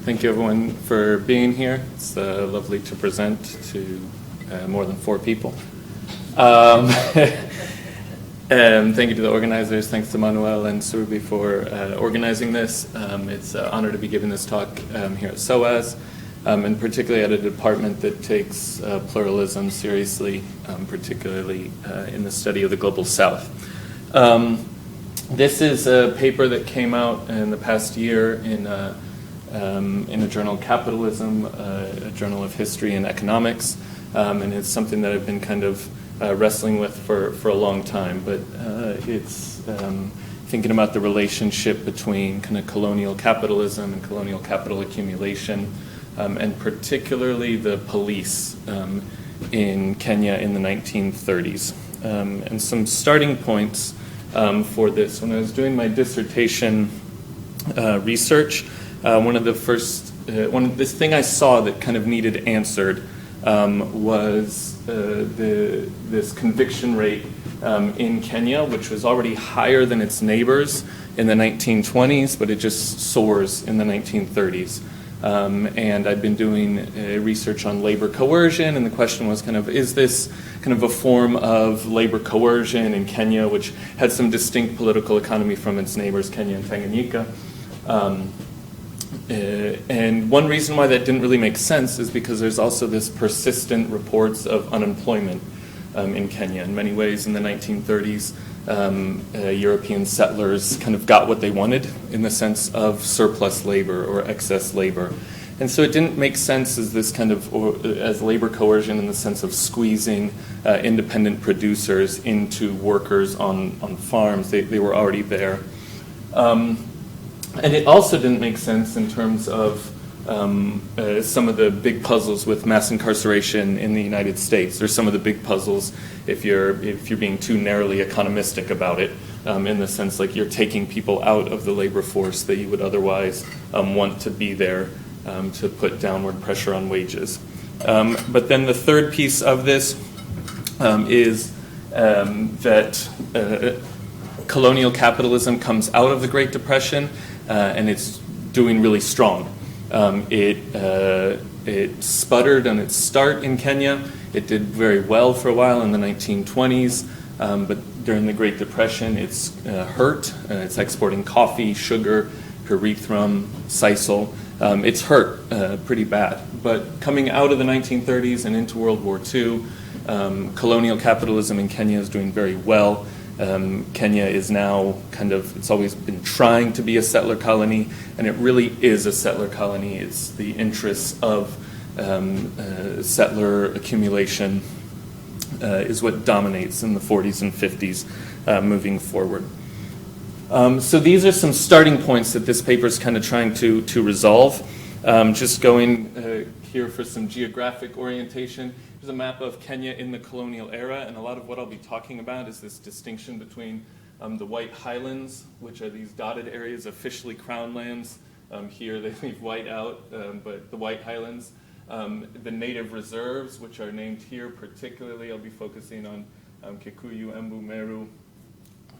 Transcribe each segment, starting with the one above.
Thank you everyone for being here. It's lovely to present to more than 4 people. And thank you to the organizers. Thanks to Manuel and Surubi for organizing this. It's an honor to be giving this talk here at SOAS, and particularly at a department that takes pluralism seriously, particularly in the study of the Global South. This is a paper that came out in the past year in a journal, Capitalism, a journal of history and economics, and it's something that I've been kind of wrestling with for a long time. But it's thinking about the relationship between kind of colonial capitalism and colonial capital accumulation, and particularly the police in Kenya in the 1930s. And some starting points for this. When I was doing my dissertation research, this thing I saw that kind of needed answered was this conviction rate in Kenya, which was already higher than its neighbors in the 1920s, but it just soars in the 1930s. And I'd been doing research on labor coercion, and the question was kind of, is this kind of a form of labor coercion in Kenya, which had some distinct political economy from its neighbors, Kenya and Tanganyika? And one reason why that didn't really make sense is because there's also this persistent reports of unemployment in Kenya. In many ways, in the 1930s, European settlers kind of got what they wanted in the sense of surplus labor or excess labor. And so it didn't make sense as this kind of, as labor coercion in the sense of squeezing independent producers into workers on farms. They were already there. And it also didn't make sense in terms of some of the big puzzles with mass incarceration in the United States, or some of the big puzzles if you're being too narrowly economistic about it, in the sense like you're taking people out of the labor force that you would otherwise want to be there to put downward pressure on wages. But then the third piece of this is that colonial capitalism comes out of the Great Depression, and it's doing really strong. It sputtered on its start in Kenya. It did very well for a while in the 1920s, but during the Great Depression, it's hurt. It's exporting coffee, sugar, pyrethrum, sisal. It's hurt pretty bad. But coming out of the 1930s and into World War II, colonial capitalism in Kenya is doing very well. Kenya is now it's always been trying to be a settler colony, and it really is a settler colony. It's the interests of settler accumulation is what dominates in the 40s and 50s moving forward. So these are some starting points that this paper is kind of trying to resolve. Just going here for some geographic orientation. Here's a map of Kenya in the colonial era, and a lot of what I'll be talking about is this distinction between the White Highlands, which are these dotted areas, officially crown lands. Here they leave white out, but the White Highlands. The native reserves, which are named here particularly, I'll be focusing on Kikuyu, Embu, Meru,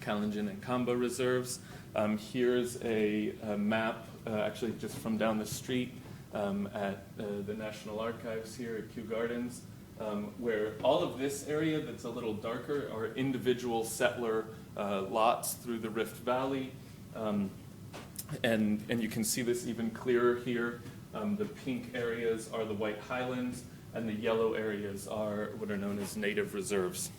Kalenjin, and Kamba reserves. Here's a map, actually just from down the street at the National Archives here at Kew Gardens, where all of this area that's a little darker are individual settler lots through the Rift Valley. And you can see this even clearer here. The pink areas are the White Highlands, and the yellow areas are what are known as native reserves.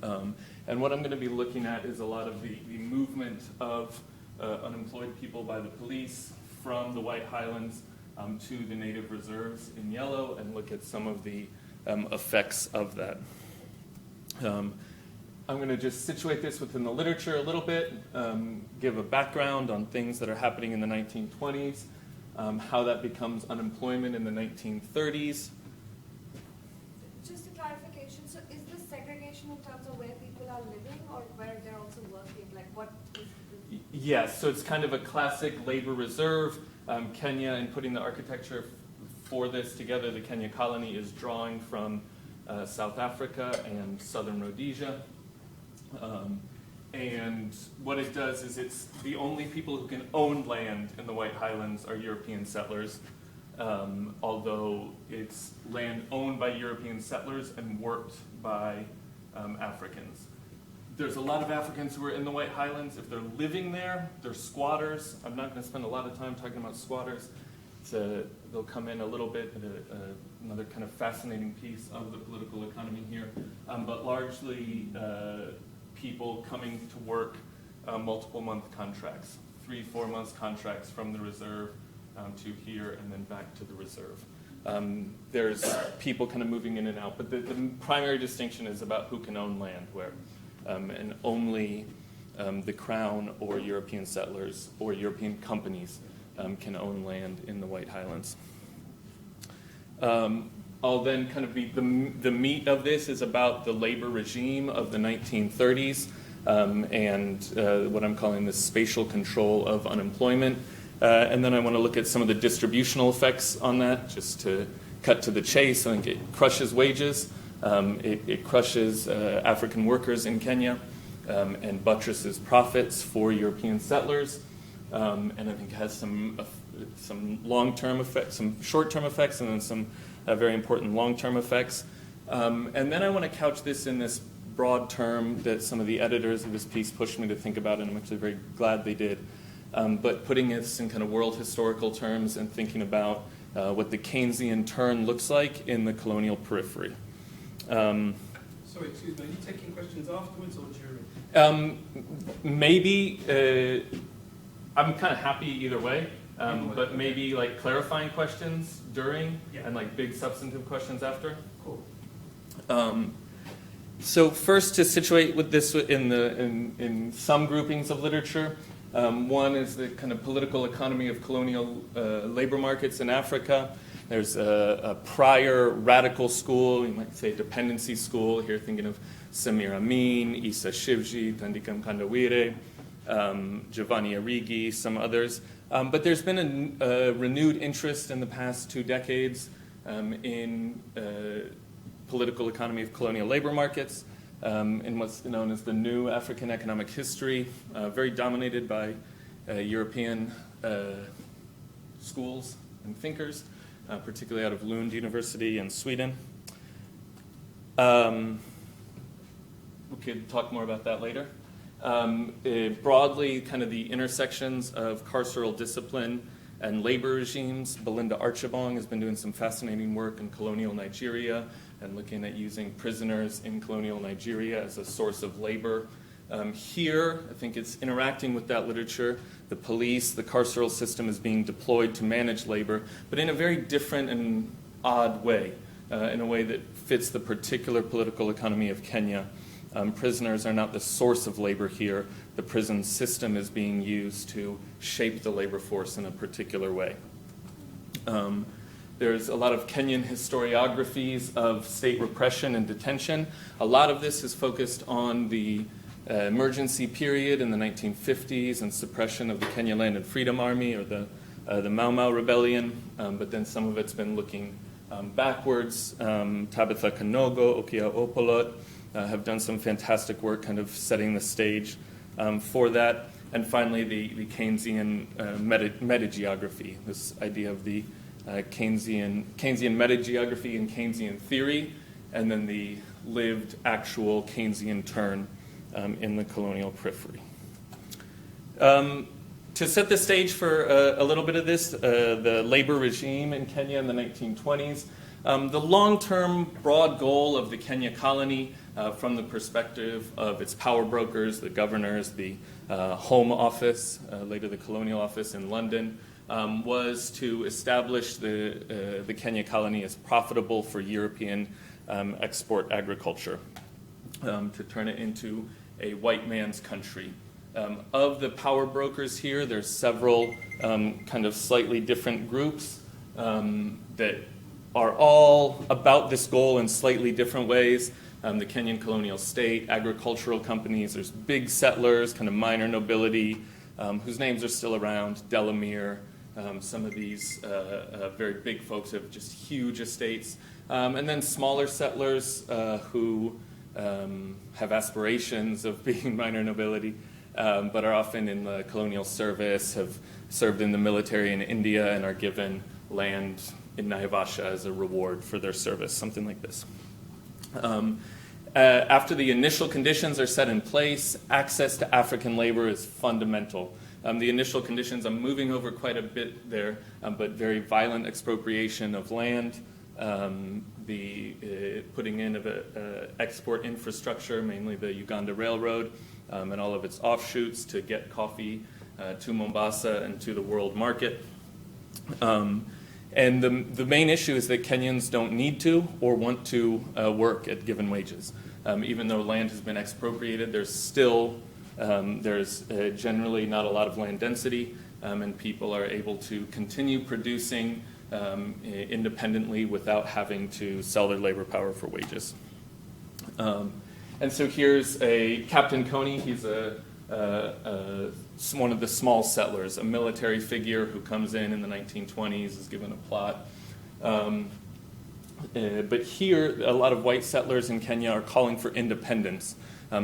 And what I'm going to be looking at is a lot of the movement of unemployed people by the police from the White Highlands to the native reserves in yellow, and look at some of the effects of that. I'm going to just situate this within the literature a little bit, give a background on things that are happening in the 1920s, how that becomes unemployment in the 1930s. Just a clarification, so is this segregation in terms of where people are living or where they're also working? Like what is the... Yes, so it's kind of a classic labor reserve. Kenya, in putting the architecture for this together, the Kenya colony is drawing from South Africa and southern Rhodesia. And what it does is it's the only people who can own land in the White Highlands are European settlers, although it's land owned by European settlers and worked by Africans. There's a lot of Africans who are in the White Highlands. If they're living there, they're squatters. I'm not going to spend a lot of time talking about squatters. They'll come in a little bit, another kind of fascinating piece of the political economy here, but largely people coming to work multiple month contracts, 3-4 months contracts from the reserve to here and then back to the reserve. There's people kind of moving in and out, but the primary distinction is about who can own land where. And only the Crown or European settlers or European companies can own land in the White Highlands. I'll then kind of be, the meat of this is about the labor regime of the 1930s and what I'm calling the spatial control of unemployment. And then I want to look at some of the distributional effects on that, just to cut to the chase. I think it crushes wages. It crushes African workers in Kenya and buttresses profits for European settlers, and I think has some long-term effects, some short-term effects, and then some very important long-term effects. And then I want to couch this in this broad term that some of the editors of this piece pushed me to think about, and I'm actually very glad they did. But putting this in kind of world historical terms and thinking about what the Keynesian turn looks like in the colonial periphery. Sorry, excuse me, are you taking questions afterwards or during? Maybe, I'm kind of happy either way, but maybe like clarifying questions during and like big substantive questions after. Cool. So first to situate with this in some groupings of literature. One is the kind of political economy of colonial labor markets in Africa. There's a prior radical school, you might say dependency school, here thinking of Samir Amin, Issa Shivji, Thandika Mkandawire, Giovanni Arrighi, some others. But there's been a renewed interest in the past 2 decades in political economy of colonial labor markets, in what's known as the new African economic history, very dominated by European schools and thinkers. Particularly out of Lund University in Sweden. We could talk more about that later. Broadly, kind of the intersections of carceral discipline and labor regimes. Belinda Archibong has been doing some fascinating work in colonial Nigeria and looking at using prisoners in colonial Nigeria as a source of labor. Here, I think it's interacting with that literature. The police, the carceral system is being deployed to manage labor, but in a very different and odd way, in a way that fits the particular political economy of Kenya. Prisoners are not the source of labor here. The prison system is being used to shape the labor force in a particular way. There's a lot of Kenyan historiographies of state repression and detention. A lot of this is focused on the emergency period in the 1950s and suppression of the Kenya Land and Freedom Army or the Mau Mau Rebellion, but then some of it's been looking backwards. Tabitha Kanogo, Okia Opolot have done some fantastic work kind of setting the stage for that. And finally, the Keynesian metageography, this idea of the Keynesian metageography and Keynesian theory, and then the lived, actual Keynesian turn in the colonial periphery. To set the stage for a little bit of this, the labor regime in Kenya in the 1920s, the long-term broad goal of the Kenya colony from the perspective of its power brokers, the governors, the Home Office, later the Colonial Office in London, was to establish the Kenya colony as profitable for European export agriculture, to turn it into a white man's country. Of the power brokers here, there's several kind of slightly different groups that are all about this goal in slightly different ways. The Kenyan colonial state, agricultural companies, there's big settlers, kind of minor nobility, whose names are still around, Delamere, some of these very big folks have just huge estates. And then smaller settlers who have aspirations of being minor nobility, but are often in the colonial service, have served in the military in India, and are given land in Naivasha as a reward for their service, something like this. After the initial conditions are set in place, access to African labor is fundamental. The initial conditions, I'm moving over quite a bit there, but very violent expropriation of land, the putting in of export infrastructure, mainly the Uganda Railroad, and all of its offshoots to get coffee to Mombasa and to the world market. And the main issue is that Kenyans don't need to or want to work at given wages. Even though land has been expropriated, there's still generally not a lot of land density, and people are able to continue producing independently without having to sell their labor power for wages. And so here's a Captain Coney. He's one of the small settlers, a military figure who comes in the 1920s, is given a plot. But here, a lot of white settlers in Kenya are calling for independence,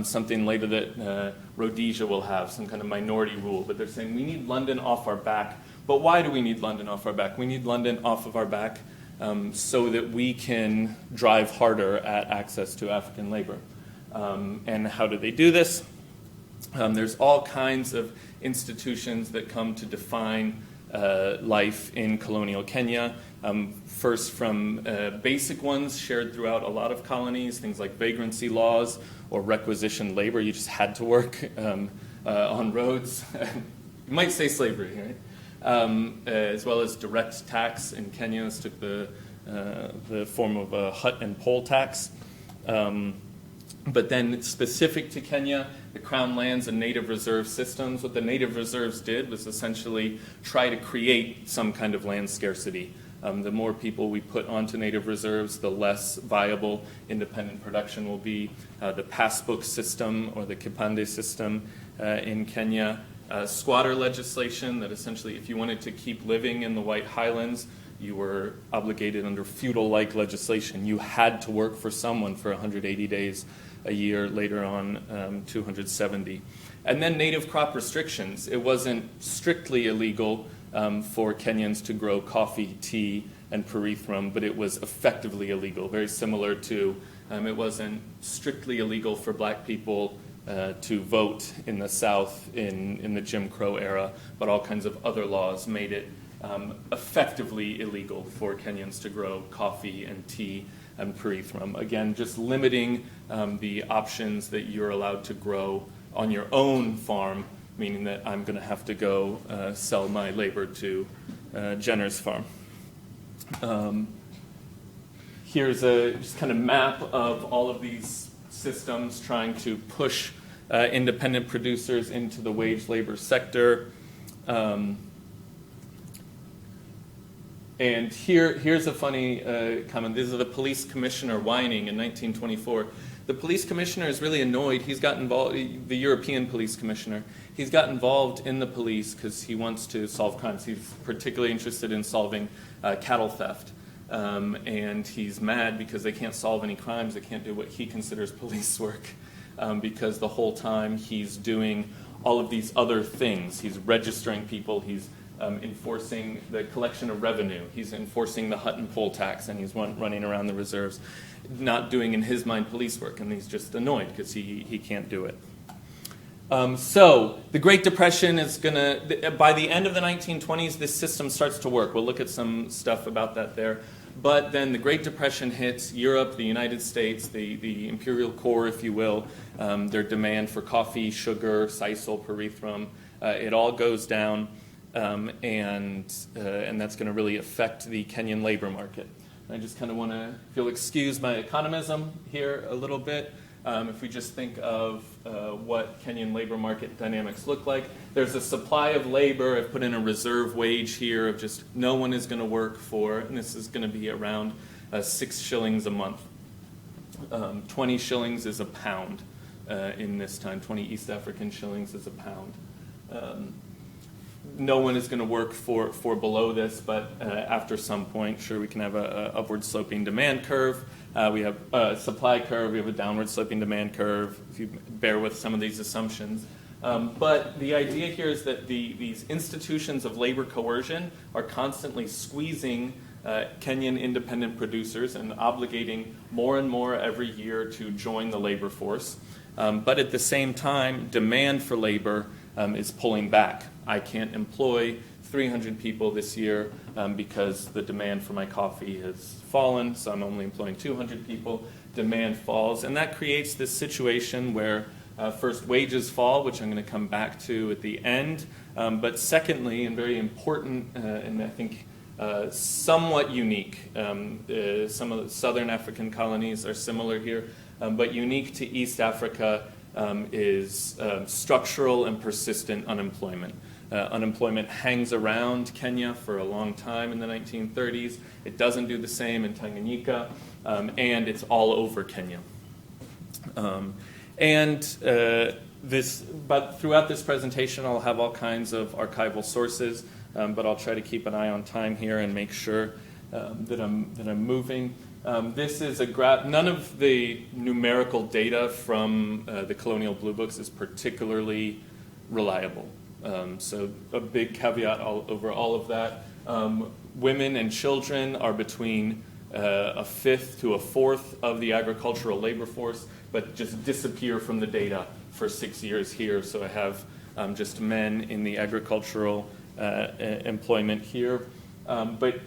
something later that Rhodesia will have, some kind of minority rule. But they're saying, we need London off our back. But why do we need London off our back? We need London off of our back so that we can drive harder at access to African labor. And how do they do this? There's all kinds of institutions that come to define life in colonial Kenya. First from basic ones shared throughout a lot of colonies, things like vagrancy laws or requisition labor. You just had to work on roads. You might say slavery, right? As well as direct tax in Kenya. This took the form of a hut and pole tax. But then specific to Kenya, the Crown lands and native reserve systems. What the native reserves did was essentially try to create some kind of land scarcity. The more people we put onto native reserves, the less viable independent production will be. The passbook system or the kipande system in Kenya. Squatter legislation that essentially if you wanted to keep living in the White Highlands, you were obligated under feudal-like legislation. You had to work for someone for 180 days a year, later on 270. And then native crop restrictions. It wasn't strictly illegal for Kenyans to grow coffee, tea, and purethrum, but it was effectively illegal, very similar to it wasn't strictly illegal for black people to vote in the South in the Jim Crow era, but all kinds of other laws made it effectively illegal for Kenyans to grow coffee and tea and purethrum. Again, just limiting the options that you're allowed to grow on your own farm, meaning that I'm going to have to go sell my labor to Jenner's farm. Here's a just kind of map of all of these systems trying to push independent producers into the wage labor sector. And here's a funny comment. This is the police commissioner whining in 1924. The police commissioner is really annoyed. He's got involved, the European police commissioner, he's got involved in the police because he wants to solve crimes. He's particularly interested in solving cattle theft. And he's mad because they can't solve any crimes. They can't do what he considers police work because the whole time he's doing all of these other things. He's registering people. He's enforcing the collection of revenue. He's enforcing the hut and pole tax, and he's running around the reserves, not doing, in his mind, police work, and he's just annoyed because he can't do it. So the Great Depression is going to, by the end of the 1920s, this system starts to work. We'll look at some stuff about that there. But then the Great Depression hits Europe, the United States, the imperial core, if you will, their demand for coffee, sugar, sisal, purethrum. It all goes down. And that's going to really affect the Kenyan labor market. I just kind of want to, if you'll excuse my economism here a little bit, if we just think of what Kenyan labor market dynamics look like, there's a supply of labor. I've put in a reserve wage here of just no one is going to work for, and this is going to be around 6 shillings a month. 20 shillings is a pound in this time. 20 East African shillings is a pound. No one is going to work for below this, but after some point, sure, we can have a upward sloping demand curve. We have a supply curve, we have a downward sloping demand curve, if you bear with some of these assumptions. But the idea here is that these institutions of labor coercion are constantly squeezing Kenyan independent producers and obligating more and more every year to join the labor force. But at the same time, demand for labor is pulling back. I can't employ 300 people this year because the demand for my coffee has fallen, so I'm only employing 200 people. Demand falls, and that creates this situation where first, wages fall, which I'm going to come back to at the end. But secondly, and very important, and I think somewhat unique, some of the southern African colonies are similar here, but unique to East Africa is structural and persistent unemployment. Unemployment hangs around Kenya for a long time in the 1930s. It doesn't do the same in Tanganyika, and it's all over Kenya. But throughout this presentation, I'll have all kinds of archival sources, but I'll try to keep an eye on time here and make sure that I'm moving. This is a graph. None of the numerical data from the Colonial Blue Books is particularly reliable. So a big caveat over all of that. Women and children are between a fifth to a fourth of the agricultural labor force, but just disappear from the data for 6 years here. So I have just men in the agricultural employment here. But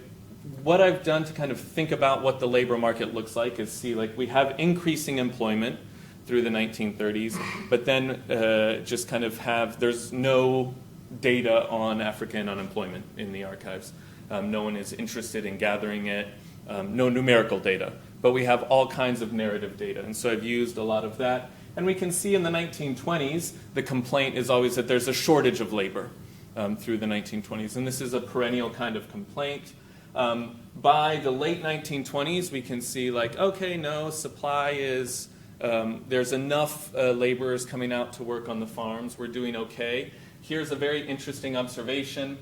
what I've done to kind of think about what the labor market looks like is see, like, we have increasing employment through the 1930s, but then just kind of there's no data on African unemployment in the archives. No one is interested in gathering it. No numerical data, but we have all kinds of narrative data. And so I've used a lot of that. And we can see in the 1920s, the complaint is always that there's a shortage of labor through the 1920s. And this is a perennial kind of complaint. By the late 1920s, we can see, like, okay, no, supply is, there's enough laborers coming out to work on the farms. We're doing okay. Here's a very interesting observation.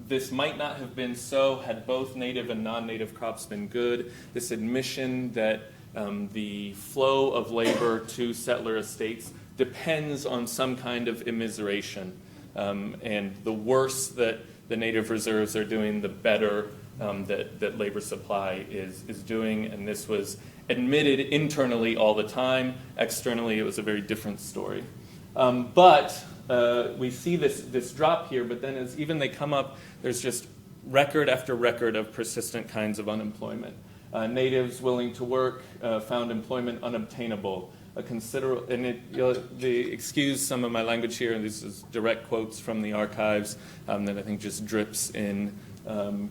This might not have been so had both native and non-native crops been good. This admission that the flow of labor to settler estates depends on some kind of immiseration. And the worse that the native reserves are doing, the better that labor supply is doing. And this was admitted internally all the time. Externally, it was a very different story. But we see this drop here, but then as even they come up, there's just record after record of persistent kinds of unemployment. Natives willing to work found employment unobtainable. Excuse some of my language here, and this is direct quotes from the archives that I think just drips in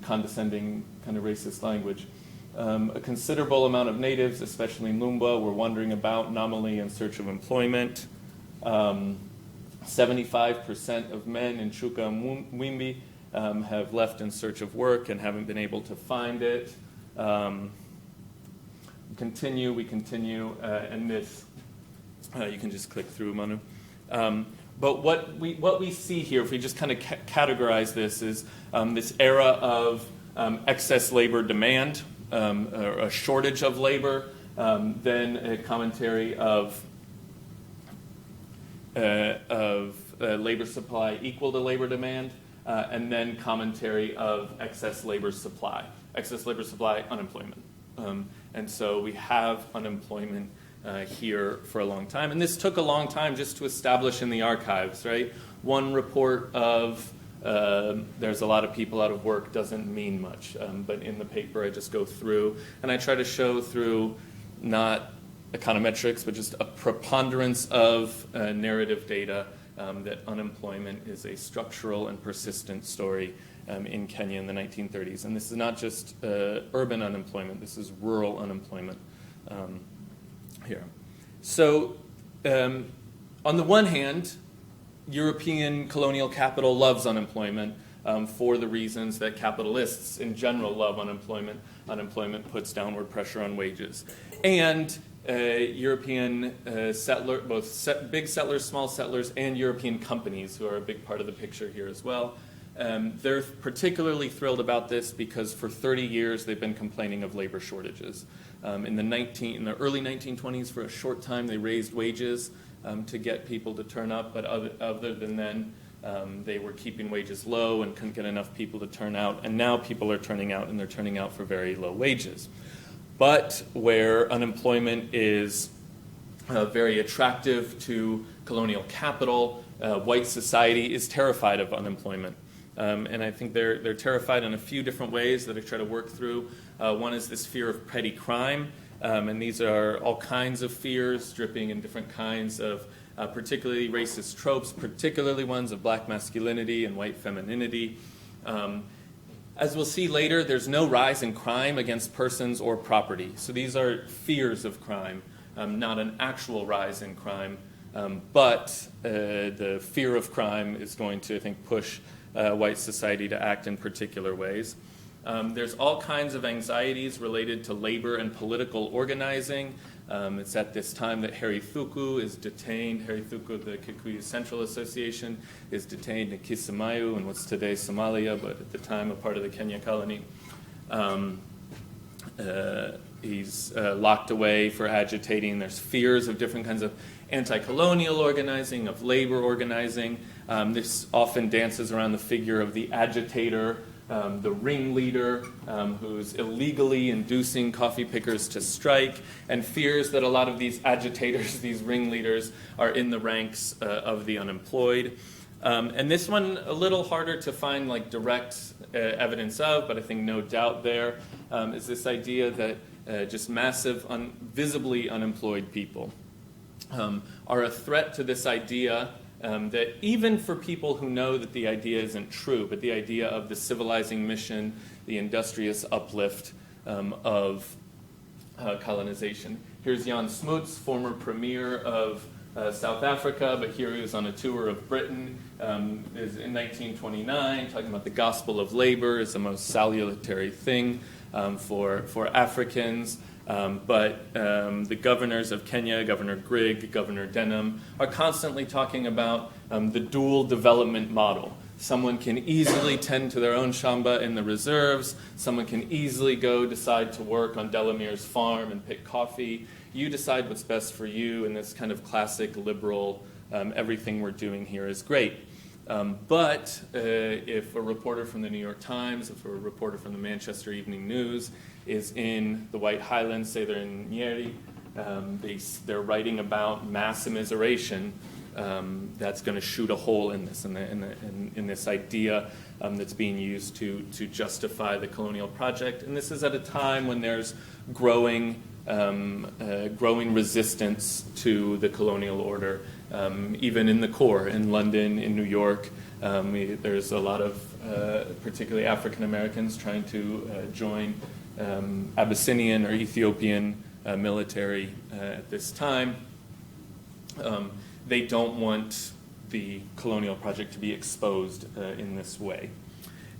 condescending kind of racist language. A considerable amount of natives, especially Lumba, were wandering about nominally in search of employment. 75% of men in Chuka and Mwimbi have left in search of work and haven't been able to find it. We continue, and this, you can just click through, Manu. But what we see here, if we just kind of categorize this, is this era of excess labor demand, or a shortage of labor, then a commentary of labor supply equal to labor demand, and then commentary of excess labor supply. Excess labor supply, unemployment. And so we have unemployment here for a long time. And this took a long time just to establish in the archives, right? One report of there's a lot of people out of work doesn't mean much. But in the paper I just go through, and I try to show through not econometrics, but just a preponderance of narrative data that unemployment is a structural and persistent story in Kenya in the 1930s. And this is not just urban unemployment, this is rural unemployment here. So on the one hand, European colonial capital loves unemployment for the reasons that capitalists in general love unemployment. Unemployment puts downward pressure on wages. And European settler, both big settlers, small settlers, and European companies, who are a big part of the picture here as well. They're particularly thrilled about this because for 30 years they've been complaining of labor shortages. In the early 1920s, for a short time, they raised wages to get people to turn up, but other than then, they were keeping wages low and couldn't get enough people to turn out. And now people are turning out, and they're turning out for very low wages. But where unemployment is very attractive to colonial capital, white society is terrified of unemployment. And I think they're terrified in a few different ways that I try to work through. One is this fear of petty crime, and these are all kinds of fears dripping in different kinds of particularly racist tropes, particularly ones of black masculinity and white femininity. As we'll see later, there's no rise in crime against persons or property. So these are fears of crime, not an actual rise in crime. But the fear of crime is going to, I think, push white society to act in particular ways. There's all kinds of anxieties related to labor and political organizing. It's at this time that Harry Thuku is detained. Harry Thuku, the Kikuyu Central Association, is detained in Kismayu in what's today Somalia, but at the time a part of the Kenya colony. He's locked away for agitating. There's fears of different kinds of anti-colonial organizing, of labor organizing. This often dances around the figure of the agitator, the ringleader who's illegally inducing coffee pickers to strike, and fears that a lot of these agitators, these ringleaders, are in the ranks of the unemployed. And this one, a little harder to find like direct evidence of, but I think no doubt there is this idea that just massive, visibly unemployed people are a threat to this idea that even for people who know that the idea isn't true, but the idea of the civilizing mission, the industrious uplift of colonization. Here's Jan Smuts, former premier of South Africa, but here he was on a tour of Britain is in 1929, talking about the gospel of labor is the most salutary thing for Africans. But the governors of Kenya, Governor Grigg, Governor Denham, are constantly talking about the dual development model. Someone can easily tend to their own shamba in the reserves. Someone can easily decide to work on Delamere's farm and pick coffee. You decide what's best for you in this kind of classic liberal, everything we're doing here is great. But if a reporter from the New York Times, if a reporter from the Manchester Evening News is in the White Highlands, say they're in Nyeri, they're writing about mass immiseration, that's going to shoot a hole in this, in this idea that's being used to justify the colonial project. And this is at a time when there's growing resistance to the colonial order, even in the core, in London, in New York. There's a lot of particularly African Americans trying to join Abyssinian or Ethiopian military at this time. They don't want the colonial project to be exposed in this way.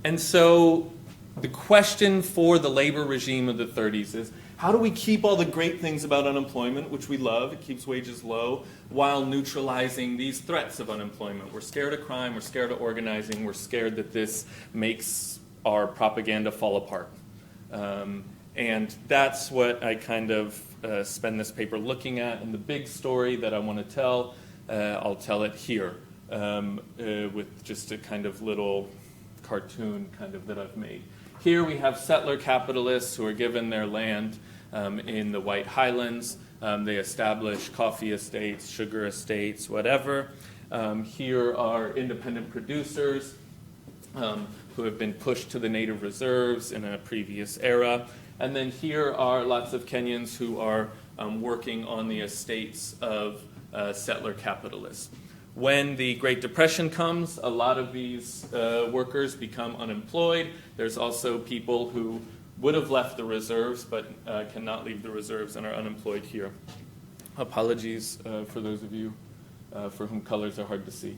And so the question for the labor regime of the 30s is, how do we keep all the great things about unemployment, which we love, it keeps wages low, while neutralizing these threats of unemployment? We're scared of crime, we're scared of organizing, we're scared that this makes our propaganda fall apart. And that's what I kind of spend this paper looking at. And the big story that I want to tell, I'll tell it here with just a kind of little cartoon kind of that I've made. Here we have settler capitalists who are given their land in the White Highlands. They establish coffee estates, sugar estates, whatever. Here are independent producers who have been pushed to the native reserves in a previous era. And then here are lots of Kenyans who are working on the estates of settler capitalists. When the Great Depression comes, a lot of these workers become unemployed. There's also people who would have left the reserves but cannot leave the reserves and are unemployed here. Apologies for those of you for whom colors are hard to see.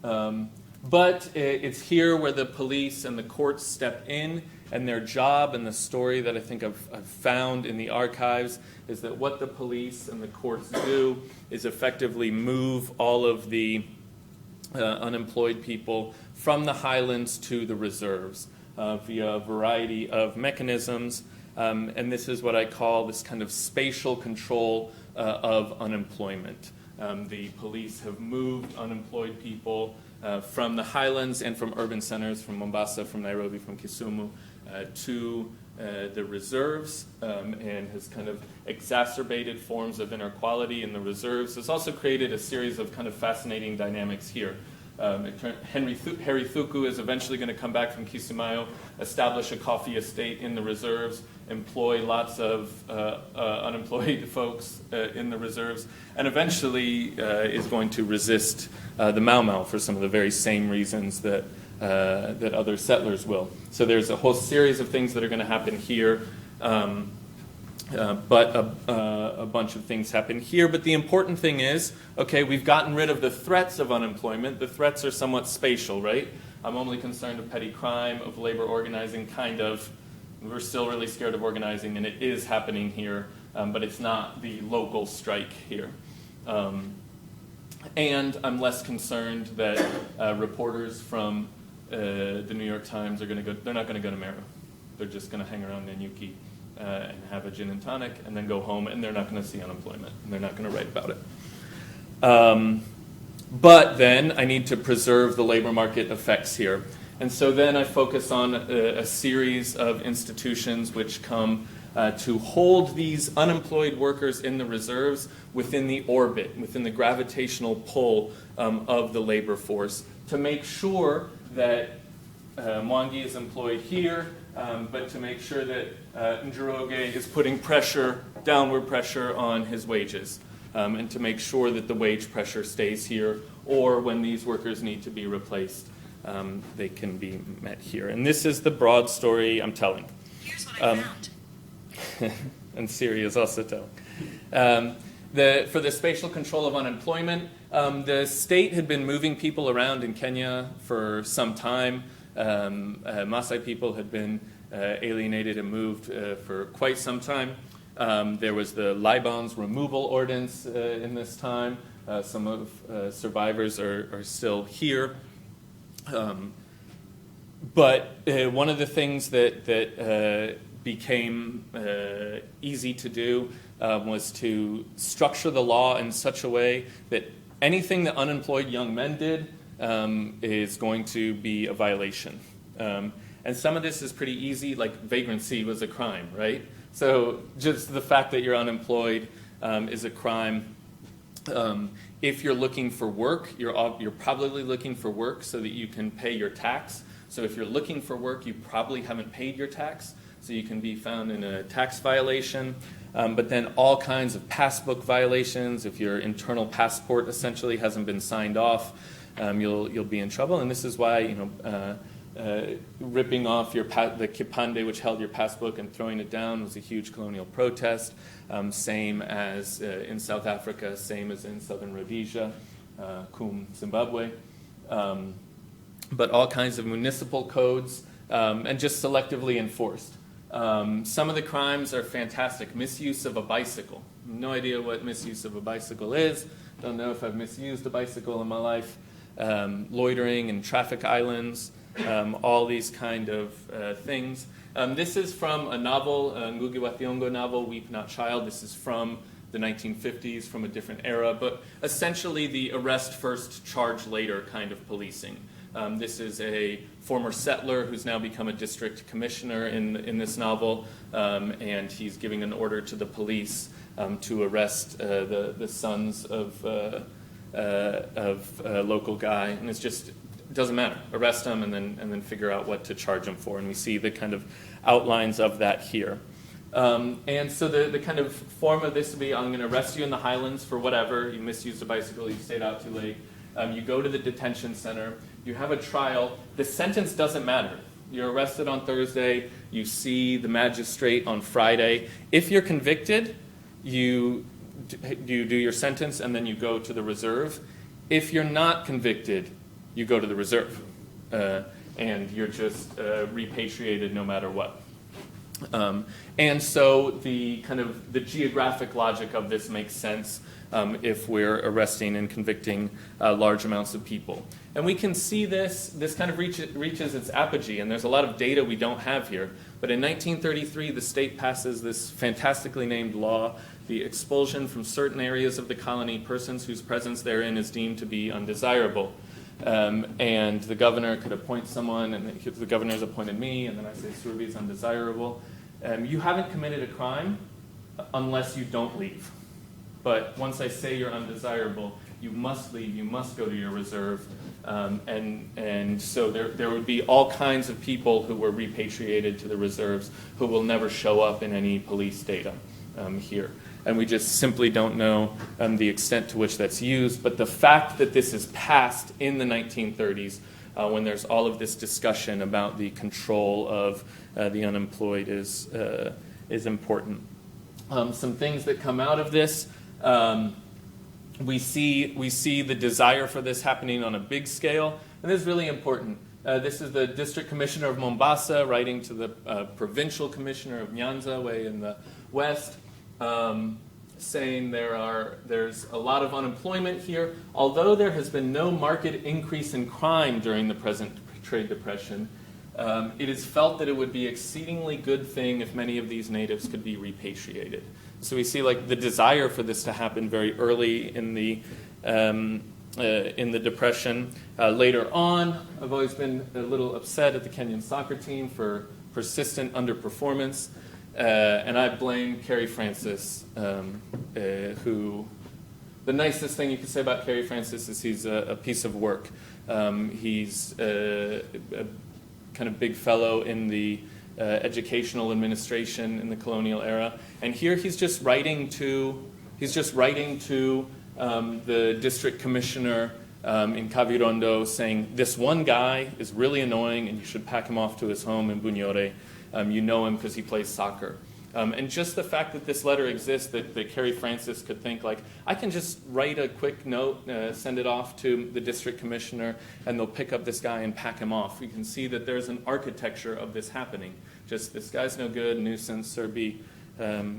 But it's here where the police and the courts step in, and their job, and the story that I think I've found in the archives is that what the police and the courts do is effectively move all of the unemployed people from the highlands to the reserves via a variety of mechanisms. And this is what I call this kind of spatial control of unemployment. The police have moved unemployed people from the highlands and from urban centers, from Mombasa, from Nairobi, from Kisumu, to the reserves, and has kind of exacerbated forms of inequality in the reserves. It's also created a series of kind of fascinating dynamics here. Harry Thuku is eventually going to come back from Kismayo, establish a coffee estate in the reserves, employ lots of unemployed folks in the reserves, and eventually is going to resist the Mau Mau for some of the very same reasons that other settlers will. So there's a whole series of things that are going to happen here, but a bunch of things happen here. But the important thing is, okay, we've gotten rid of the threats of unemployment. The threats are somewhat spatial, right? I'm only concerned with petty crime, of labor organizing, kind of. We're still really scared of organizing, and it is happening here, but it's not the local strike here. And I'm less concerned that reporters from the New York Times are going to go. They're not going to go to Meru. They're just going to hang around Nanyuki and have a gin and tonic, and then go home, and they're not going to see unemployment, and they're not going to write about it. But then I need to preserve the labor market effects here. And so then I focus on a series of institutions which come to hold these unemployed workers in the reserves within the orbit, within the gravitational pull of the labor force, to make sure that Mwangi is employed here, but to make sure that Njoroge is putting downward pressure on his wages, and to make sure that the wage pressure stays here, or when these workers need to be replaced, they can be met here. And this is the broad story I'm telling. Here's what I found. And Siri is also telling. For the spatial control of unemployment, the state had been moving people around in Kenya for some time. Maasai people had been alienated and moved for quite some time. There was the Libon's removal ordinance in this time. Some of survivors are still here. But one of the things that became easy to do was to structure the law in such a way that anything that unemployed young men did is going to be a violation. And some of this is pretty easy, like vagrancy was a crime, right? So just the fact that you're unemployed is a crime. If you're looking for work, you're probably looking for work so that you can pay your tax. So if you're looking for work, you probably haven't paid your tax, so you can be found in a tax violation. But then all kinds of passbook violations. If your internal passport essentially hasn't been signed off, you'll be in trouble. And this is why ripping off the kipande which held your passbook and throwing it down was a huge colonial protest. Same as in South Africa, same as in southern Rhodesia, Kum, Zimbabwe. But all kinds of municipal codes and just selectively enforced. Some of the crimes are fantastic. Misuse of a bicycle. No idea what misuse of a bicycle is. Don't know if I've misused a bicycle in my life. Loitering in traffic islands. All these kind of things. This is from a novel, a Ngugi wa Thiong'o novel, Weep Not Child. This is from the 1950s, from a different era, but essentially the arrest first, charge later kind of policing. This is a former settler who's now become a district commissioner in this novel, and he's giving an order to the police to arrest the sons of a local guy, and it's just doesn't matter. Arrest him and then figure out what to charge him for, and we see the kind of outlines of that here. And so the kind of form of this would be: I'm going to arrest you in the Highlands for whatever. You misused a bicycle. You stayed out too late. You go to the detention center. You have a trial. The sentence doesn't matter. You're arrested on Thursday. You see the magistrate on Friday. If you're convicted, you do your sentence and then you go to the reserve. If you're not convicted, you go to the reserve. And you're just repatriated no matter what. And so the geographic logic of this makes sense if we're arresting and convicting large amounts of people. And we can see this kind of reaches its apogee, and there's a lot of data we don't have here. But in 1933, the state passes this fantastically named law, the expulsion from certain areas of the colony, persons whose presence therein is deemed to be undesirable. And the governor could appoint someone, and the governor's appointed me, and then I say Survey is undesirable. You haven't committed a crime unless you don't leave. But once I say you're undesirable, you must leave, you must go to your reserve. And so there would be all kinds of people who were repatriated to the reserves who will never show up in any police data here. And we just simply don't know the extent to which that's used. But the fact that this is passed in the 1930s, when there's all of this discussion about the control of the unemployed, is important. Some things that come out of this, we see the desire for this happening on a big scale, and this is really important. This is the district commissioner of Mombasa writing to the provincial commissioner of Nyanza, way in the west, saying there's a lot of unemployment here. Although there has been no marked increase in crime during the present trade depression, it is felt that it would be an exceedingly good thing if many of these natives could be repatriated. So we see like the desire for this to happen very early in the depression. Later on, I've always been a little upset at the Kenyan soccer team for persistent underperformance. And I blame Kerry Francis, who, the nicest thing you could say about Kerry Francis is he's a piece of work. He's a kind of big fellow in the educational administration in the colonial era. And here he's just writing to the district commissioner in Kavirondo saying, this one guy is really annoying and you should pack him off to his home in Bunyore. You know him because he plays soccer. And just the fact that this letter exists, that Kerry Francis could think like, I can just write a quick note, send it off to the district commissioner, and they'll pick up this guy and pack him off. We can see that there's an architecture of this happening. Just, this guy's no good, nuisance, Serbi,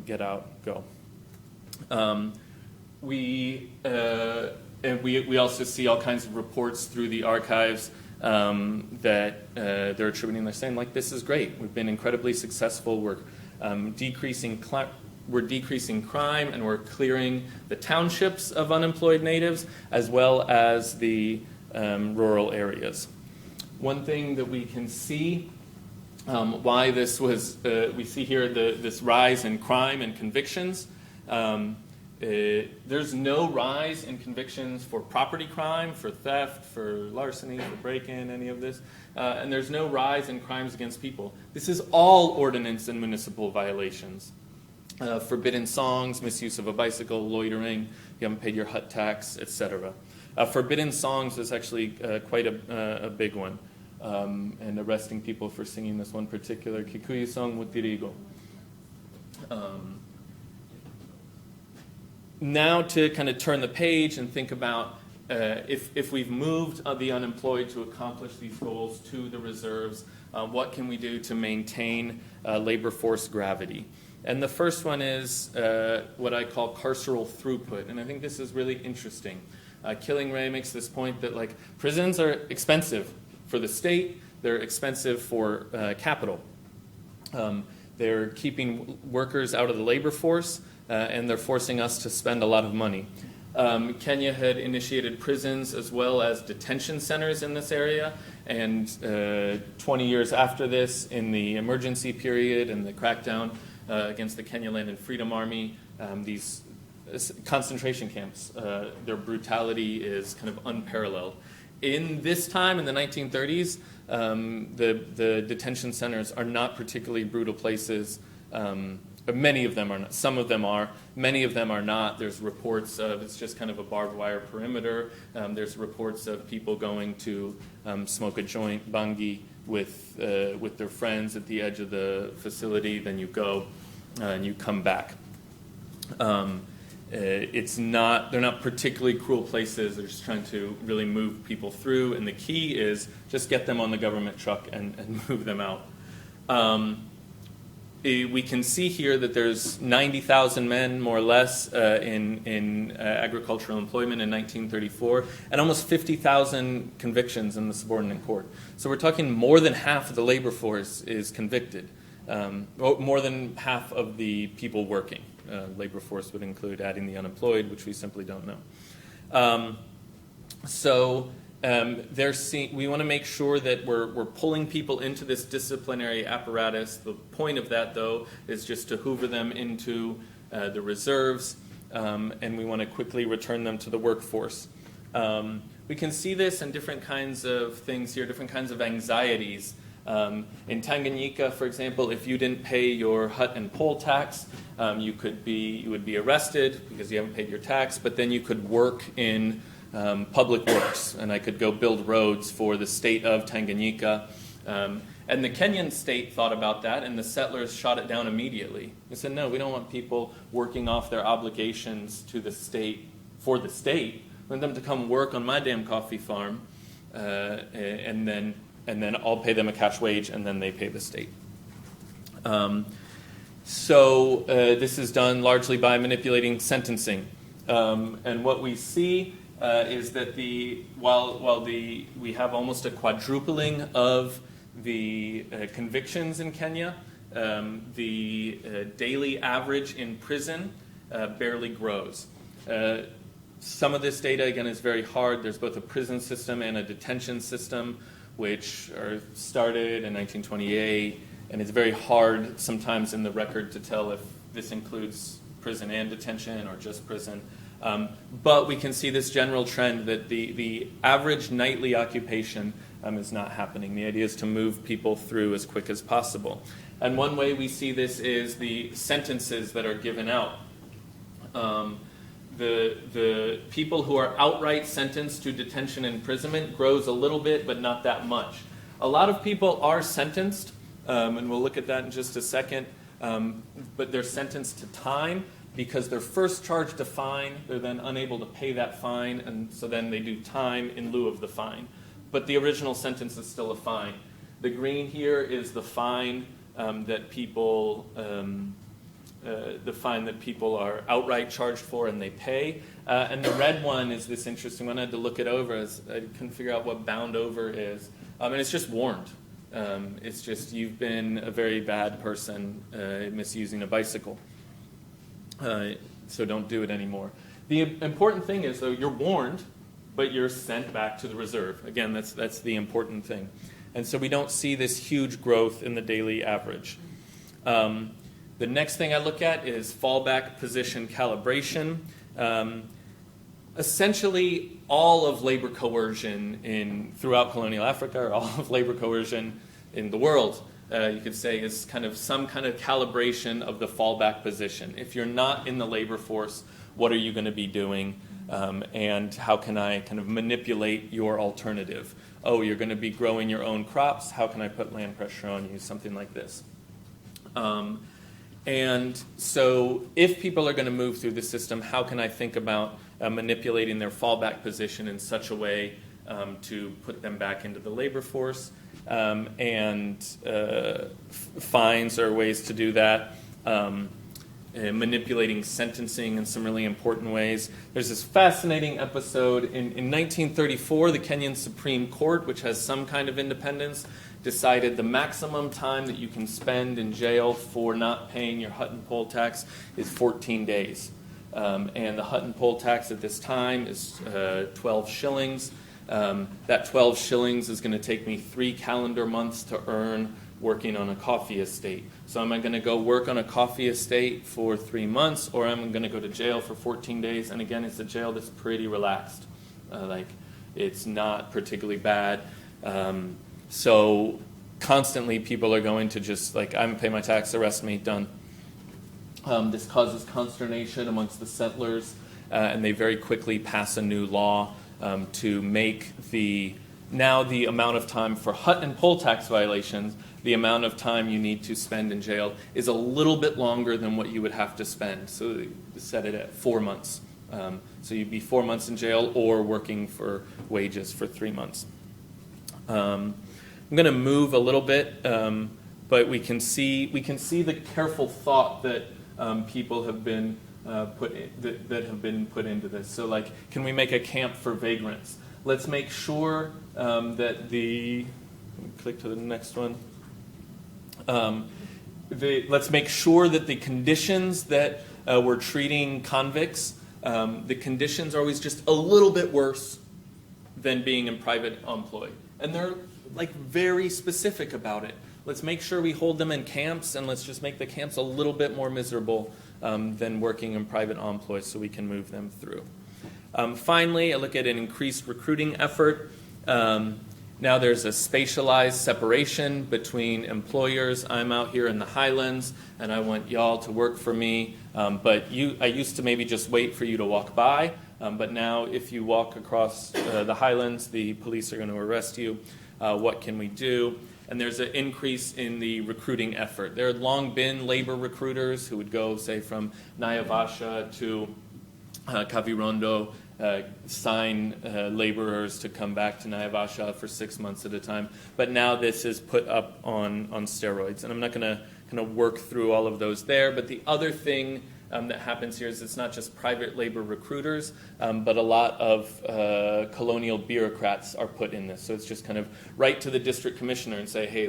get out, go. We also see all kinds of reports through the archives that they're attributing. They're saying like, this is great. We've been incredibly successful. We're decreasing crime, and we're clearing the townships of unemployed natives as well as the rural areas. One thing that we can see why this was, we see here this rise in crime and convictions. There's no rise in convictions for property crime, for theft, for larceny, for break-in, any of this. And there's no rise in crimes against people. This is all ordinance and municipal violations. Forbidden songs, misuse of a bicycle, loitering, you haven't paid your hut tax, etc. Forbidden songs is actually quite a big one. And arresting people for singing this one particular Kikuyu song, Mutirigo. Now to kind of turn the page and think about if we've moved the unemployed to accomplish these goals to the reserves, what can we do to maintain labor force gravity? And the first one is what I call carceral throughput, and I think this is really interesting. Killing Ray makes this point that like prisons are expensive for the state, they're expensive for capital. They're keeping workers out of the labor force, and they're forcing us to spend a lot of money. Kenya had initiated prisons as well as detention centers in this area, and 20 years after this, in the emergency period and the crackdown against the Kenya Land and Freedom Army, these concentration camps, their brutality is kind of unparalleled. In this time, in the 1930s, the detention centers are not particularly brutal places. Many of them are not. Some of them are. Many of them are not. There's reports of it's just kind of a barbed wire perimeter. There's reports of people going to smoke a joint, bangi, with their friends at the edge of the facility. Then you go and you come back. They're not particularly cruel places. They're just trying to really move people through. And the key is just get them on the government truck and move them out. we can see here that there's 90,000 men, more or less, in agricultural employment in 1934, and almost 50,000 convictions in the subordinate court. So we're talking more than half of the labor force is convicted, more than half of the people working. Labor force would include adding the unemployed, which we simply don't know. We want to make sure that we're pulling people into this disciplinary apparatus. The point of that, though, is just to hoover them into the reserves, and we want to quickly return them to the workforce. We can see this in different kinds of things here, different kinds of anxieties. In Tanganyika, for example, if you didn't pay your hut and pole tax, you would be arrested because you haven't paid your tax, but then you could work in public works, and I could go build roads for the state of Tanganyika. And the Kenyan state thought about that, and the settlers shot it down immediately. They said, no, we don't want people working off their obligations to the state for the state. We want them to come work on my damn coffee farm, and then I'll pay them a cash wage, and then they pay the state. This is done largely by manipulating sentencing. And what we see is that while we have almost a quadrupling of the convictions in Kenya, the daily average in prison barely grows. Some of this data, again, is very hard. There's both a prison system and a detention system, which are started in 1928, and it's very hard sometimes in the record to tell if this includes prison and detention or just prison. But we can see this general trend that the average nightly occupation is not happening. The idea is to move people through as quick as possible. And one way we see this is the sentences that are given out. The people who are outright sentenced to detention and imprisonment grows a little bit, but not that much. A lot of people are sentenced, and we'll look at that in just a second, but they're sentenced to time because they're first charged a fine, they're then unable to pay that fine, and so then they do time in lieu of the fine. But the original sentence is still a fine. The green here is the fine that people are outright charged for and they pay. And the red one is this interesting one. I had to look it over as I couldn't figure out what bound over is. And it's just warned. It's just you've been a very bad person misusing a bicycle. So don't do it anymore. The important thing is, though, you're warned, but you're sent back to the reserve. Again, that's the important thing. And so we don't see this huge growth in the daily average. The next thing I look at is fallback position calibration. Essentially, all of labor coercion throughout colonial Africa, or all of labor coercion in the world, you could say, is kind of some kind of calibration of the fallback position. If you're not in the labor force, what are you going to be doing? And how can I kind of manipulate your alternative? Oh, you're going to be growing your own crops. How can I put land pressure on you? Something like this. And so if people are going to move through the system, how can I think about manipulating their fallback position in such a way to put them back into the labor force? Fines are ways to do that. Manipulating sentencing in some really important ways. There's this fascinating episode. In 1934, the Kenyan Supreme Court, which has some kind of independence, decided the maximum time that you can spend in jail for not paying your hut and pole tax is 14 days. And the hut and pole tax at this time is 12 shillings. That 12 shillings is going to take me 3 calendar months to earn working on a coffee estate. So am I going to go work on a coffee estate for 3 months, or am I going to go to jail for 14 days? And again, it's a jail that's pretty relaxed. It's not particularly bad. So constantly people are going to just I'm going to pay my tax, arrest me, done. This causes consternation amongst the settlers, and they very quickly pass a new law to make the amount of time for hut and pole tax violations, the amount of time you need to spend in jail is a little bit longer than what you would have to spend. So they set it at 4 months. So you'd be 4 months in jail or working for wages for 3 months. I'm going to move a little bit but we can see the careful thought that people have been that have been put into this. So, like, can we make a camp for vagrants? Let's make sure that click to the next one. Let's make sure that the conditions that we're treating convicts, the conditions are always just a little bit worse than being in private employ. And they're like very specific about it. Let's make sure we hold them in camps, and let's just make the camps a little bit more miserable than working in private employ so we can move them through. Finally, I look at an increased recruiting effort. Now there's a spatialized separation between employers. I'm out here in the Highlands, and I want y'all to work for me. But I used to maybe just wait for you to walk by. But now if you walk across the Highlands, the police are going to arrest you. What can we do? And there's an increase in the recruiting effort. There had long been labor recruiters who would go, say, from Naivasha to Kavirondo, sign laborers to come back to Naivasha for 6 months at a time. But now this is put up on steroids. And I'm not going to kind of work through all of those there. But the other thing that happens here is it's not just private labor recruiters, but a lot of colonial bureaucrats are put in this. So it's just kind of write to the district commissioner and say, hey,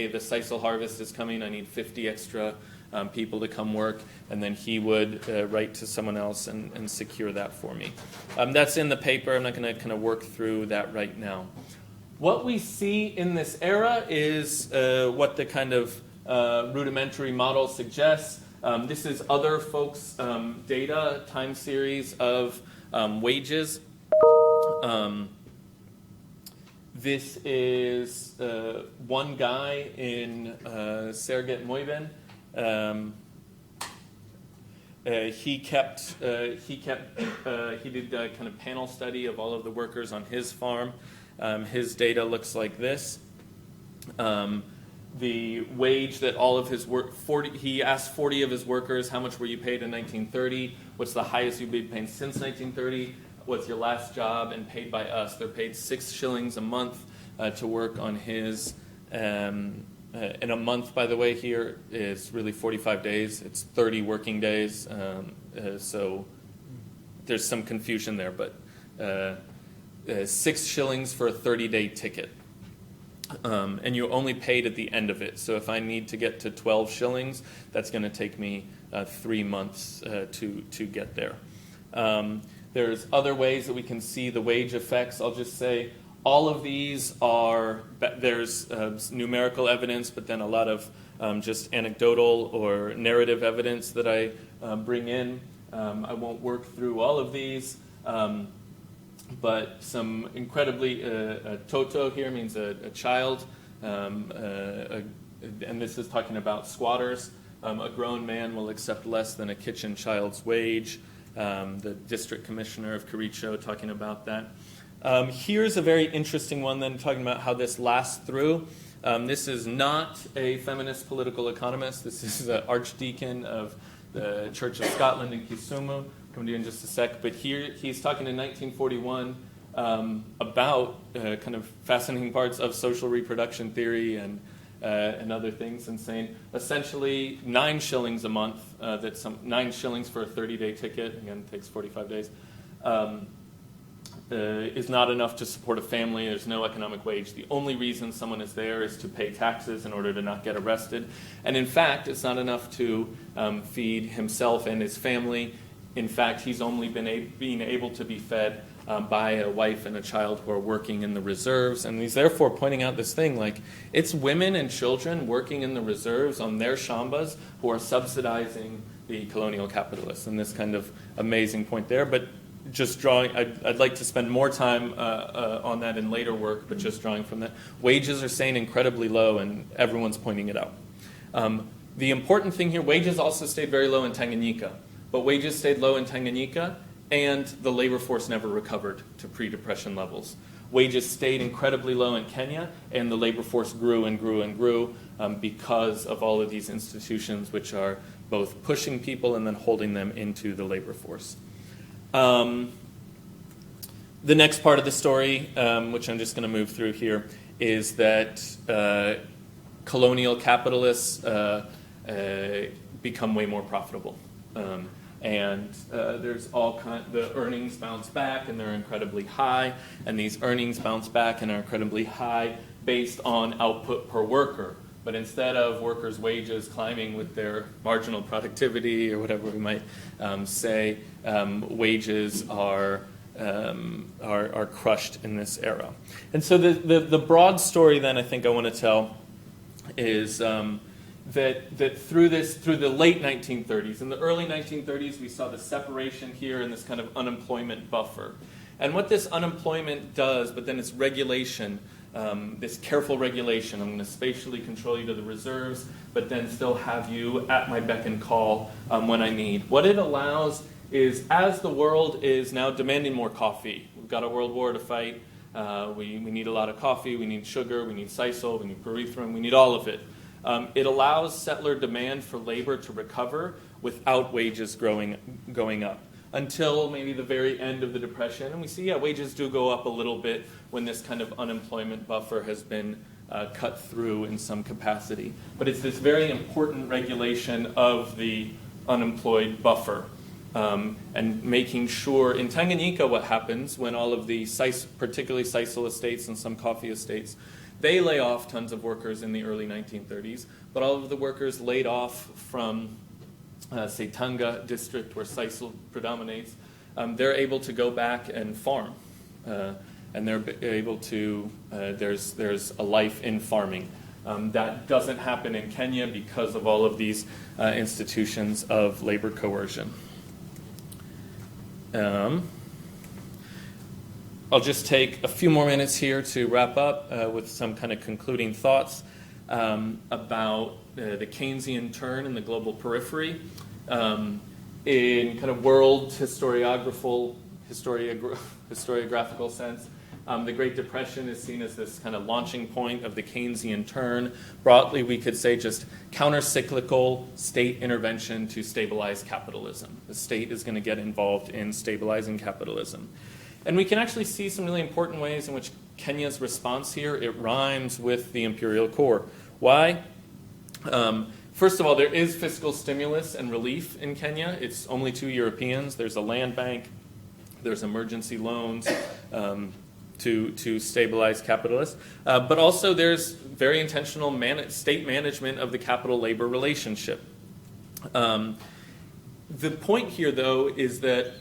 the sisal harvest is coming. I need 50 extra people to come work. And then he would write to someone else and secure that for me. That's in the paper. I'm not going to kind of work through that right now. What we see in this era is what the kind of rudimentary model suggests. This is other folks' data, time series of wages. This is one guy in Serget Moyben. He did a kind of panel study of all of the workers on his farm. His data looks like this. The wage that all of his work, he asked 40 of his workers, how much were you paid in 1930? What's the highest you've been paid since 1930? What's your last job and paid by us? They're paid 6 shillings a month to work on his, and a month, by the way, here is really 45 days. It's 30 working days, so there's some confusion there, but 6 shillings for a 30-day ticket. And you're only paid at the end of it. So if I need to get to 12 shillings, that's going to take me 3 months to get there. There's other ways that we can see the wage effects. I'll just say all of these are, there's numerical evidence, but then a lot of just anecdotal or narrative evidence that I bring in. I won't work through all of these. But some incredibly, toto here means a child, and this is talking about squatters. A grown man will accept less than a kitchen child's wage. The district commissioner of Kericho talking about that. Here's a very interesting one then, talking about how this lasts through. This is not a feminist political economist. This is an archdeacon of the Church of Scotland in Kisumu. Come to you in just a sec, but here he's talking in 1941 about kind of fascinating parts of social reproduction theory and other things, and saying essentially 9 shillings a month, 9 shillings for a 30-day ticket, again, it takes 45 days, is not enough to support a family. There's no economic wage. The only reason someone is there is to pay taxes in order to not get arrested. And in fact, it's not enough to feed himself and his family. In fact, he's only being able to be fed by a wife and a child who are working in the reserves. And he's therefore pointing out this thing, like, it's women and children working in the reserves on their shambas who are subsidizing the colonial capitalists. And this kind of amazing point there. But just drawing, I'd like to spend more time on that in later work, but just drawing from that. Wages are staying incredibly low, and everyone's pointing it out. The important thing here, wages also stayed very low in Tanganyika. But wages stayed low in Tanganyika, and the labor force never recovered to pre-depression levels. Wages stayed incredibly low in Kenya, and the labor force grew and grew and grew because of all of these institutions which are both pushing people and then holding them into the labor force. The next part of the story, which I'm just going to move through here, is that colonial capitalists become way more profitable. There's the earnings bounce back and they're incredibly high, and these earnings bounce back and are incredibly high based on output per worker. But instead of workers' wages climbing with their marginal productivity or whatever we might say, wages are crushed in this era. And so the broad story then I think I want to tell is that through the late 1930s, in the early 1930s, we saw the separation here and this kind of unemployment buffer. And what this unemployment does, but then its regulation, this careful regulation, I'm going to spatially control you to the reserves, but then still have you at my beck and call when I need. What it allows is, as the world is now demanding more coffee, we've got a world war to fight, we need a lot of coffee, we need sugar, we need sisal, we need pyrethrum, we need all of it. It allows settler demand for labor to recover without wages going up until maybe the very end of the Depression. And we see, wages do go up a little bit when this kind of unemployment buffer has been cut through in some capacity. But it's this very important regulation of the unemployed buffer. And making sure, in Tanganyika, what happens when all of the, particularly sisal estates and some coffee estates, they lay off tons of workers in the early 1930s, but all of the workers laid off from, say, Tanga district, where sisal predominates, they're able to go back and farm. And they're able to, there's a life in farming. That doesn't happen in Kenya because of all of these institutions of labor coercion. I'll just take a few more minutes here to wrap up with some kind of concluding thoughts about the Keynesian turn in the global periphery. In kind of world historiographical sense, the Great Depression is seen as this kind of launching point of the Keynesian turn. Broadly, we could say just counter-cyclical state intervention to stabilize capitalism. The state is going to get involved in stabilizing capitalism. And we can actually see some really important ways in which Kenya's response here, it rhymes with the imperial core. Why? First of all, there is fiscal stimulus and relief in Kenya. It's only to Europeans. There's a land bank. There's emergency loans to stabilize capitalists. But also there's very intentional state management of the capital-labor relationship. The point here, though, is that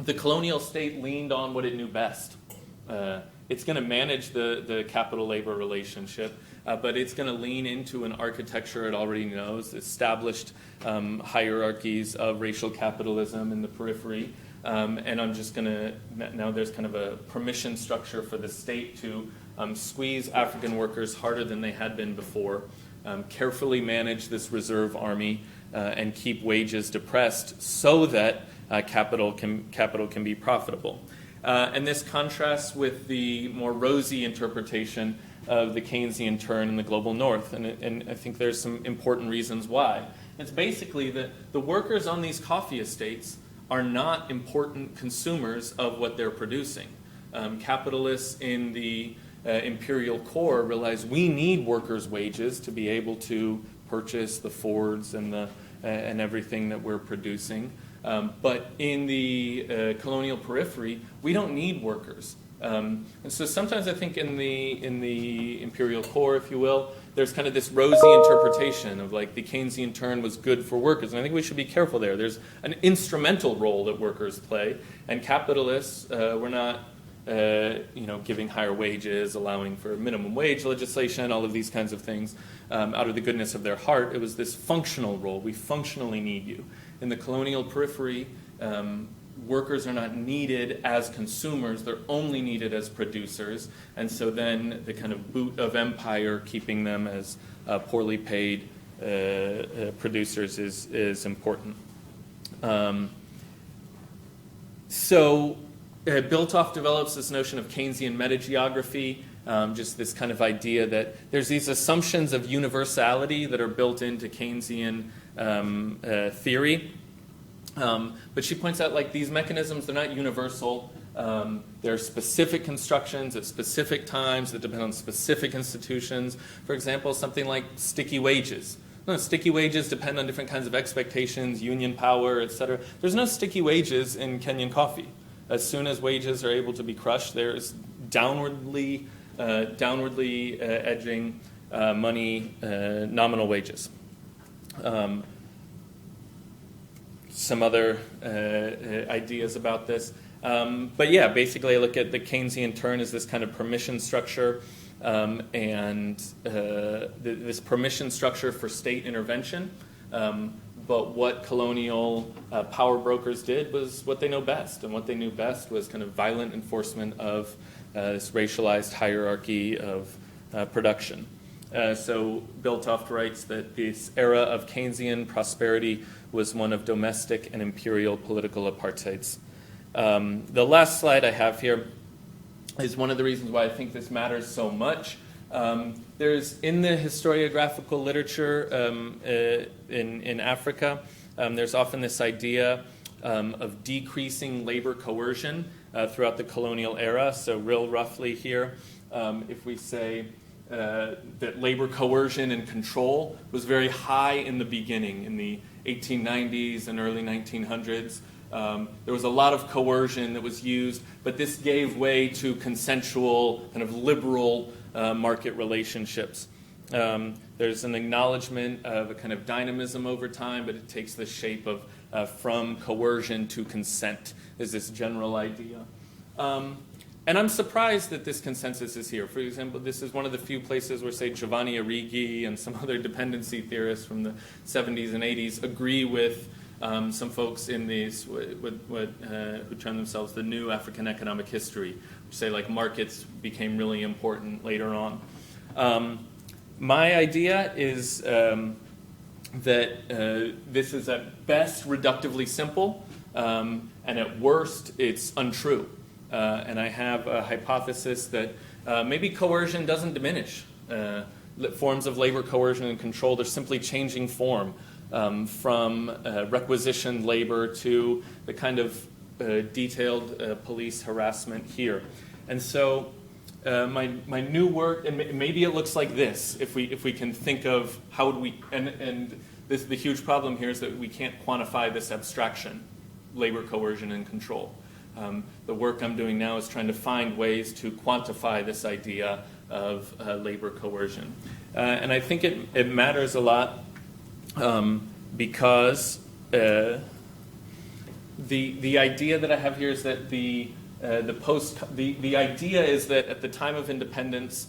the colonial state leaned on what it knew best. It's going to manage the capital-labor relationship, but it's going to lean into an architecture it already knows, established hierarchies of racial capitalism in the periphery. And I'm just going to, now there's kind of a permission structure for the state to squeeze African workers harder than they had been before, carefully manage this reserve army, and keep wages depressed so that capital can be profitable. And this contrasts with the more rosy interpretation of the Keynesian turn in the global north. And I think there's some important reasons why. It's basically that the workers on these coffee estates are not important consumers of what they're producing. Capitalists in the imperial core realize we need workers' wages to be able to purchase the Fords and everything that we're producing. But in the colonial periphery, we don't need workers. And so sometimes I think in the imperial core, if you will, there's kind of this rosy interpretation of like the Keynesian turn was good for workers. And I think we should be careful there. There's an instrumental role that workers play, and capitalists were not giving higher wages, allowing for minimum wage legislation, all of these kinds of things out of the goodness of their heart. It was this functional role. We functionally need you. In the colonial periphery, workers are not needed as consumers. They're only needed as producers. And so then the kind of boot of empire, keeping them as poorly paid producers is important. Biltoff develops this notion of Keynesian metageography, just this kind of idea that there's these assumptions of universality that are built into Keynesian theory. But she points out like these mechanisms, they're not universal. There are specific constructions at specific times that depend on specific institutions. For example, something like sticky wages. No, sticky wages depend on different kinds of expectations, union power, etc. There's no sticky wages in Kenyan coffee. As soon as wages are able to be crushed, there's downwardly edging money, nominal wages. Some other ideas about this. But yeah, basically I look at the Keynesian turn as this kind of permission structure, and this permission structure for state intervention. But what colonial power brokers did was what they know best, and what they knew best was kind of violent enforcement of this racialized hierarchy of production. So Bill Toft writes that this era of Keynesian prosperity was one of domestic and imperial political apartheids. The last slide I have here is one of the reasons why I think this matters so much. There's in the historiographical literature in Africa, there's often this idea of decreasing labor coercion throughout the colonial era. So real roughly here, if we say that labor coercion and control was very high in the beginning, in the 1890s and early 1900s. There was a lot of coercion that was used, but this gave way to consensual, kind of liberal market relationships. There's an acknowledgement of a kind of dynamism over time, but it takes the shape of from coercion to consent, is this general idea. And I'm surprised that this consensus is here. For example, this is one of the few places where, say, Giovanni Arrighi and some other dependency theorists from the 70s and 80s agree with some folks in these who term themselves the new African economic history, which say like markets became really important later on. My idea is that this is at best reductively simple, and at worst it's untrue. And I have a hypothesis that maybe coercion doesn't diminish. Forms of labor coercion and control, they're simply changing form. From requisitioned labor to the kind of detailed police harassment here. And so my new work, and maybe it looks like this, if we can think of how do we, and this, the huge problem here is that we can't quantify this abstraction, labor coercion and control. The work I'm doing now is trying to find ways to quantify this idea of labor coercion. And I think it matters a lot because the idea that I have here is that the idea is that at the time of independence,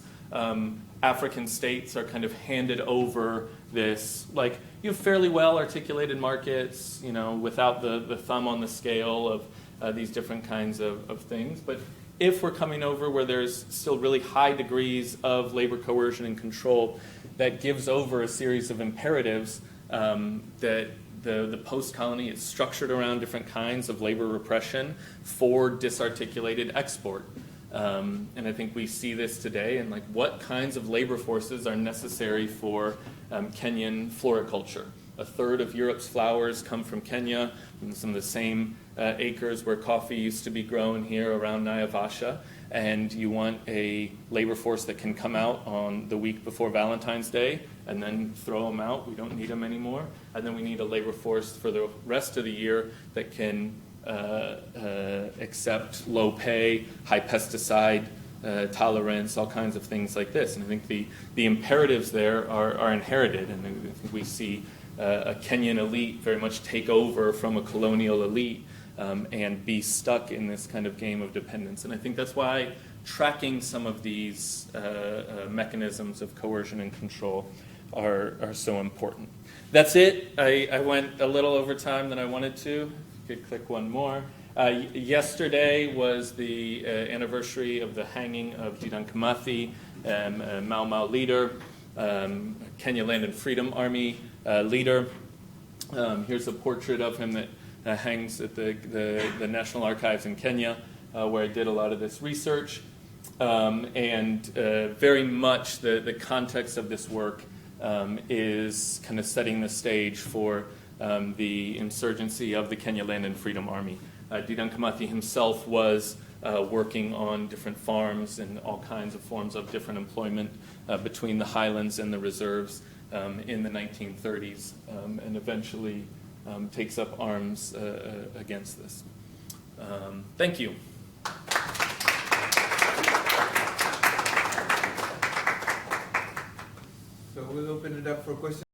African states are kind of handed over this, like, you have fairly well articulated markets, you know, without the thumb on the scale of these different kinds of things. But if we're coming over where there's still really high degrees of labor coercion and control, that gives over a series of imperatives that the post-colony is structured around different kinds of labor repression for disarticulated export. And I think we see this today in like what kinds of labor forces are necessary for Kenyan floriculture. A third of Europe's flowers come from Kenya, and some of the same acres where coffee used to be grown here around Naivasha. And you want a labor force that can come out on the week before Valentine's Day and then throw them out. We don't need them anymore. And then we need a labor force for the rest of the year that can accept low pay, high pesticide tolerance, all kinds of things like this. And I think the imperatives there are inherited. And I think we see a Kenyan elite very much take over from a colonial elite and be stuck in this kind of game of dependence. And I think that's why tracking some of these mechanisms of coercion and control are so important. That's it. I went a little over time than I wanted to. If you could click one more. Yesterday was the anniversary of the hanging of Dedan Kimathi, a Mau Mau leader, Kenya Land and Freedom Army leader. Here's a portrait of him that hangs at the National Archives in Kenya, where I did a lot of this research. And very much the context of this work is kind of setting the stage for the insurgency of the Kenya Land and Freedom Army. Dedan Kimathi himself was working on different farms and all kinds of forms of different employment between the highlands and the reserves in the 1930s, and eventually takes up arms against this. Thank you. So we'll open it up for questions.